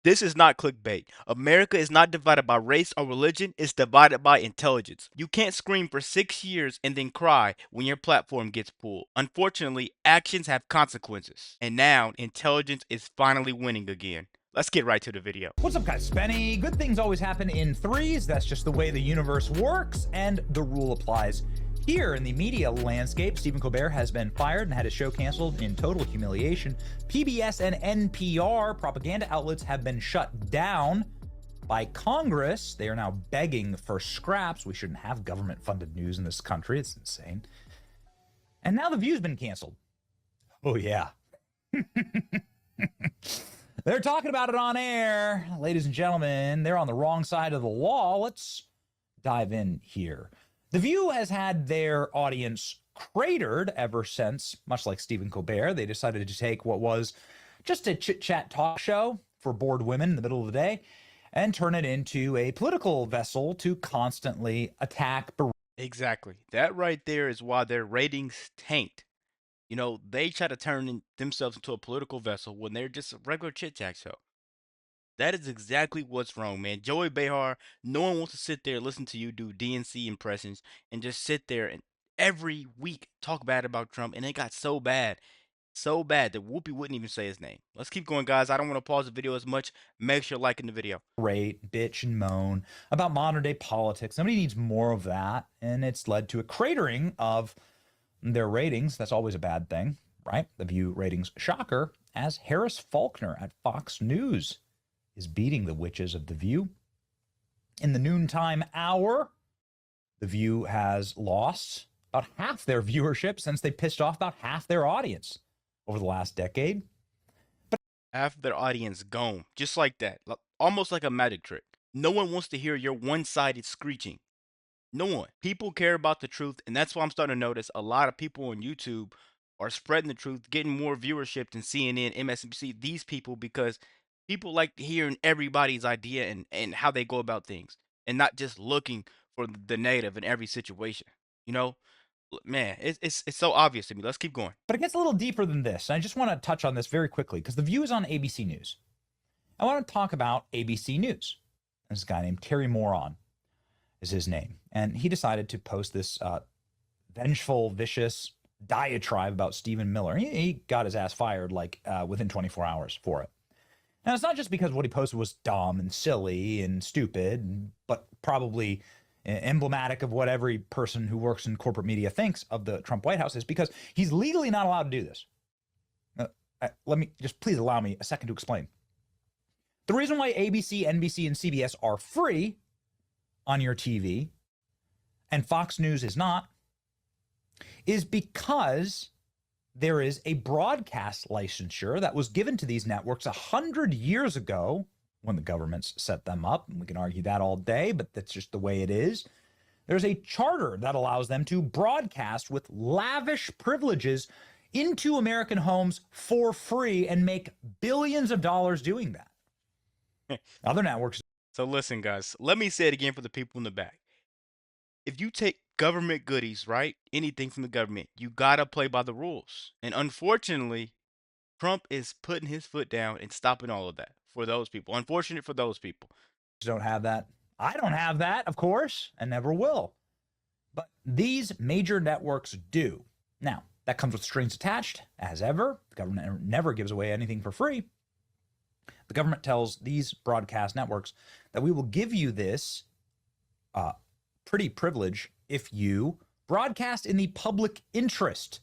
This is not clickbait. America is not divided by race or religion, it's divided by intelligence. You can't scream for 6 years and then cry when your platform gets pulled. Unfortunately, actions have consequences. And now, intelligence is finally winning again. Let's get right to the video. What's up, guys? Spenny. Good things always happen in threes. That's just the way the universe works, and the rule applies here. In the media landscape, Stephen Colbert has been fired and had his show canceled in total humiliation. PBS and NPR propaganda outlets have been shut down by Congress. They are now begging for scraps. We shouldn't have government-funded news in this country. It's insane. And now The View's been canceled. Oh, yeah. They're talking about it on air. Ladies and gentlemen, they're on the wrong side of the law. Let's dive in here. The View has had their audience cratered ever since, much like Stephen Colbert. They decided to take what was just a chit-chat talk show for bored women in the middle of the day and turn it into a political vessel to constantly attack. Exactly. That right there is why their ratings tanked. You know, they try to turn themselves into a political vessel when they're just a regular chit chat show. That is exactly what's wrong, man. Joey Behar, no one wants to sit there and listen to you do DNC impressions and just sit there and every week talk bad about Trump. And it got so bad that Whoopi wouldn't even say his name. Let's keep going, guys. I don't want to pause the video as much. Make sure you're liking the video. Rate, bitch, and moan about modern day politics. Somebody needs more of that, and it's led to a cratering of their ratings. That's always a bad thing, right? The View ratings shocker as Harris Faulkner at Fox News is beating the witches of The View. In the noontime hour, The View has lost about half their viewership since they pissed off about half their audience over the last decade. Half their audience gone, just like that, almost like a magic trick. No one wants to hear your one-sided screeching. No one. People care about the truth, and that's why I'm starting to notice a lot of people on YouTube are spreading the truth, getting more viewership than CNN, MSNBC, these people, because people like hearing everybody's idea and how they go about things, and not just looking for the negative in every situation. You know, man, it's so obvious to me. Let's keep going. But it gets a little deeper than this. And I just want to touch on this very quickly because The View is on ABC News. I want to talk about ABC News. There's a guy named Terry Moron is his name. And he decided to post this vengeful, vicious diatribe about Stephen Miller. He got his ass fired like within 24 hours for it. And it's not just because what he posted was dumb and silly and stupid, but probably emblematic of what every person who works in corporate media thinks of the Trump White House is because he's legally not allowed to do this. Let me just please allow me a second to explain. The reason why ABC, NBC, and CBS are free on your TV and Fox News is not is because there is a broadcast licensure that was given to these networks 100 years ago when the governments set them up. And we can argue that all day, but that's just the way it is. There's a charter that allows them to broadcast with lavish privileges into American homes for free and make billions of dollars doing that. Other networks. So listen, guys, let me say it again for the people in the back. If you take government goodies, right? Anything from the government, you gotta play by the rules. And unfortunately, Trump is putting his foot down and stopping all of that for those people. Unfortunate for those people. Don't have that. I don't have that, of course, and never will. But these major networks do. Now, that comes with strings attached, as ever. The government never gives away anything for free. The government tells these broadcast networks that we will give you this pretty privilege if you broadcast in the public interest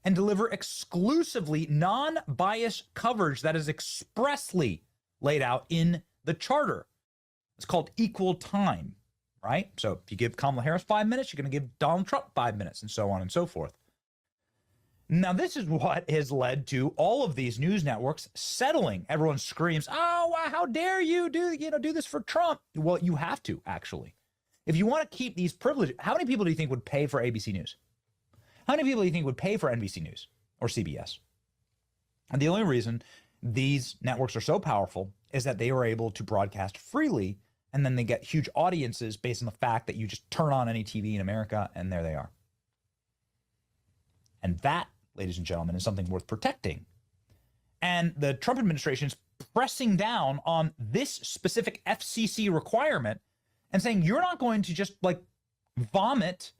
and deliver exclusively non-biased coverage that is expressly laid out in the charter. It's called equal time, right? So if you give Kamala Harris 5 minutes, you're going to give Donald Trump 5 minutes, and so on and so forth. Now, this is what has led to all of these news networks settling. Everyone screams, "Oh, how dare you do this for Trump?" Well, you have to, actually. If you want to keep these privileges, how many people do you think would pay for ABC News? How many people do you think would pay for NBC News or CBS? And the only reason these networks are so powerful is that they are able to broadcast freely, and then they get huge audiences based on the fact that you just turn on any TV in America, and there they are. And that, ladies and gentlemen, is something worth protecting. And the Trump administration is pressing down on this specific FCC requirement and saying you're not going to just like vomit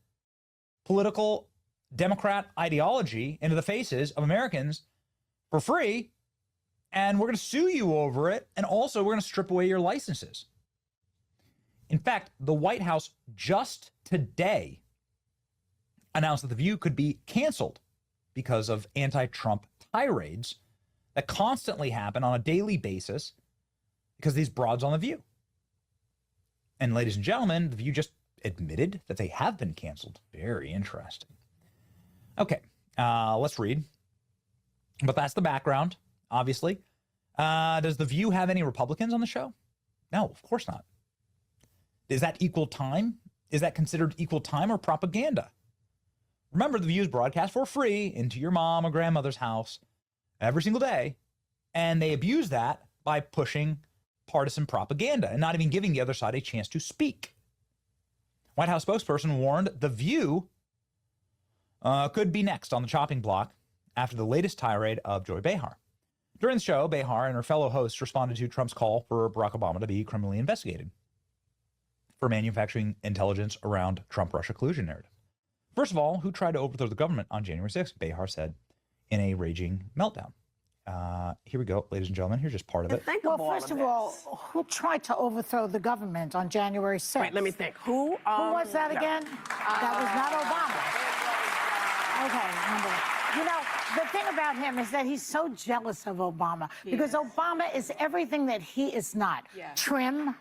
political Democrat ideology into the faces of Americans for free, and we're going to sue you over it, and also we're going to strip away your licenses. In fact, the White House just today announced that The View could be canceled because of anti-Trump tirades that constantly happen on a daily basis because these broads on The View. And ladies and gentlemen, The View just admitted that they have been canceled. Very interesting. Okay, let's read. But that's the background, obviously. Does The View have any Republicans on the show? No, of course not. Is that equal time? Is that considered equal time or propaganda? Remember, The View is broadcast for free into your mom or grandmother's house every single day, and they abuse that by pushing partisan propaganda and not even giving the other side a chance to speak. White House spokesperson warned The View could be next on the chopping block after the latest tirade of Joy Behar. During the show, Behar and her fellow hosts responded to Trump's call for Barack Obama to be criminally investigated for manufacturing intelligence around Trump-Russia collusion narrative. First of all, who tried to overthrow the government on January 6th? Behar said in a raging meltdown. Here we go, ladies and gentlemen. Here's just part of it. Well, first of all, who tried to overthrow the government on January 6th? Wait, let me think. Who was that again? That was not Obama. Okay, you know, the thing about him is that he's so jealous of Obama because Obama is everything that he is not. Trim.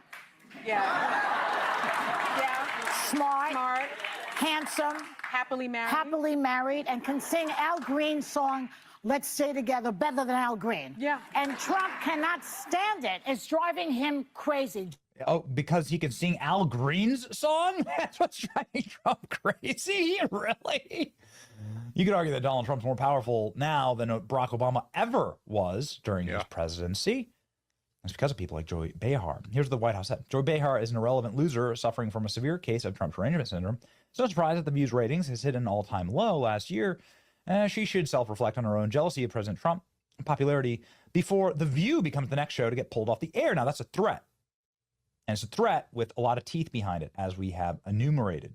Smart. Handsome. Happily married, and can sing Al Green's song, Let's Stay Together, better than Al Green. And Trump cannot stand it. It's driving him crazy. Oh, because he can sing Al Green's song? That's what's driving Trump crazy? Really? You could argue that Donald Trump's more powerful now than Barack Obama ever was during his presidency. It's because of people like Joy Behar. Here's what the White House said. Joy Behar is an irrelevant loser suffering from a severe case of Trump derangement syndrome. It's no surprise that The View's ratings has hit an all-time low last year. She should self-reflect on her own jealousy of President Trump popularity before The View becomes the next show to get pulled off the air. Now, that's a threat. And it's a threat with a lot of teeth behind it, as we have enumerated.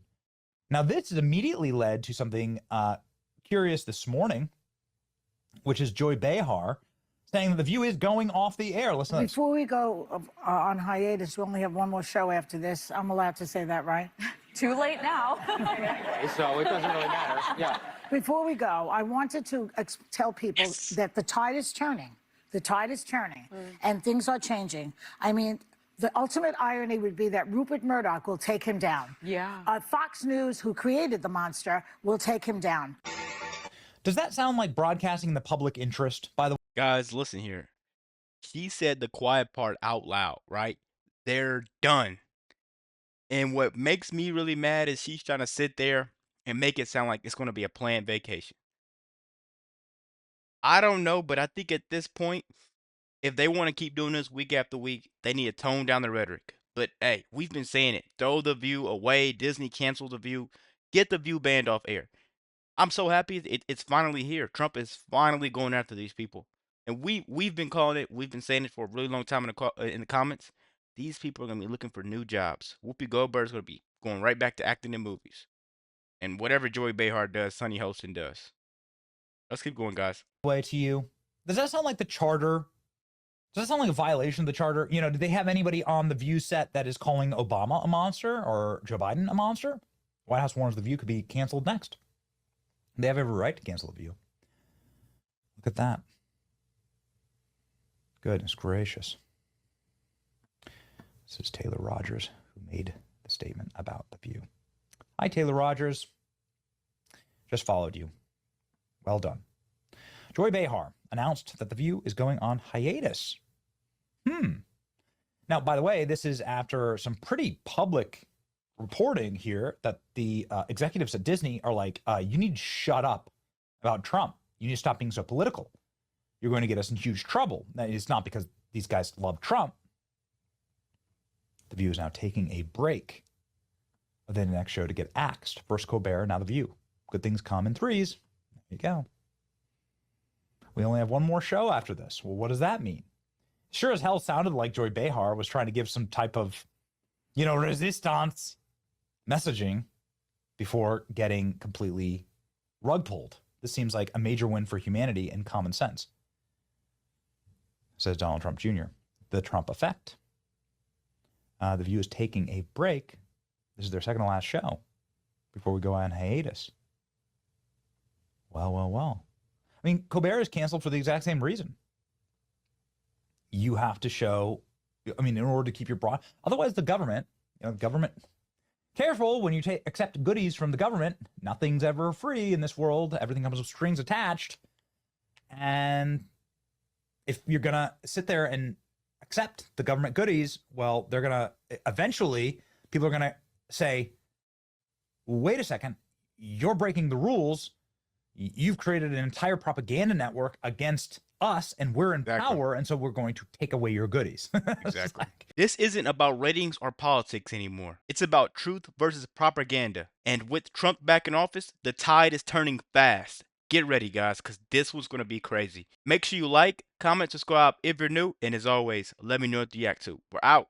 Now, this has immediately led to something curious this morning, which is Joy Behar saying that The View is going off the air. Listen to this. Before we go on hiatus, we only have one more show after this. I'm allowed to say that, right? Too late now. So it doesn't really matter. Yeah. Before we go, I wanted to tell people that the tide is turning. The tide is turning, and things are changing. I mean, the ultimate irony would be that Rupert Murdoch will take him down. Fox News, who created the monster, will take him down. Does that sound like broadcasting in the public interest, by the way? Guys, listen here. She said the quiet part out loud, right? They're done. And what makes me really mad is she's trying to sit there and make it sound like it's going to be a planned vacation. I don't know, but I think at this point, if they want to keep doing this week after week, they need to tone down the rhetoric. But hey, we've been saying it. Throw The View away. Disney canceled The View. Get The View banned off air. I'm so happy it's finally here. Trump is finally going after these people. And we've been calling it. We've been saying it for a really long time in the comments. These people are going to be looking for new jobs. Whoopi Goldberg's going to be going right back to acting in movies. And whatever Joy Behar does, Sonny Hostin does. Let's keep going, guys. Way to you. Does that sound like the charter? Does that sound like a violation of the charter? You know, do they have anybody on the View set that is calling Obama a monster or Joe Biden a monster? White House warns The View could be canceled next. They have every right to cancel The View. Look at that. Goodness gracious. This is Taylor Rogers who made the statement about The View. Hi, Taylor Rogers. Just followed you. Well done. Joy Behar announced that The View is going on hiatus. Now, by the way, this is after some pretty public reporting here that the executives at Disney are like, you need to shut up about Trump. You need to stop being so political. You're going to get us in huge trouble. It's not because these guys love Trump. The View is now taking a break. Then the next show to get axed. First Colbert, now The View. Good things come in threes. There you go. We only have one more show after this. Well, what does that mean? Sure as hell sounded like Joy Behar was trying to give some type of, you know, resistance messaging before getting completely rug pulled. This seems like a major win for humanity and common sense, says Donald Trump Jr. The Trump effect. The View is taking a break. This is their second to last show before we go on hiatus. Well. I mean, Colbert is canceled for the exact same reason. You have to show, I mean, in order to keep your broad, otherwise the government, careful when you accept goodies from the government. Nothing's ever free in this world. Everything comes with strings attached. And if you're going to sit there and accept the government goodies, well, they're going to eventually, people are going to say, wait a second, you're breaking the rules. You've created an entire propaganda network against us, and we're in power, and so we're going to take away your goodies. Exactly. This isn't about ratings or politics anymore. It's about truth versus propaganda. And with Trump back in office, the tide is turning fast. Get ready, guys, because this one's going to be crazy. Make sure you like, comment, subscribe if you're new, and as always, let me know what you react to. We're out.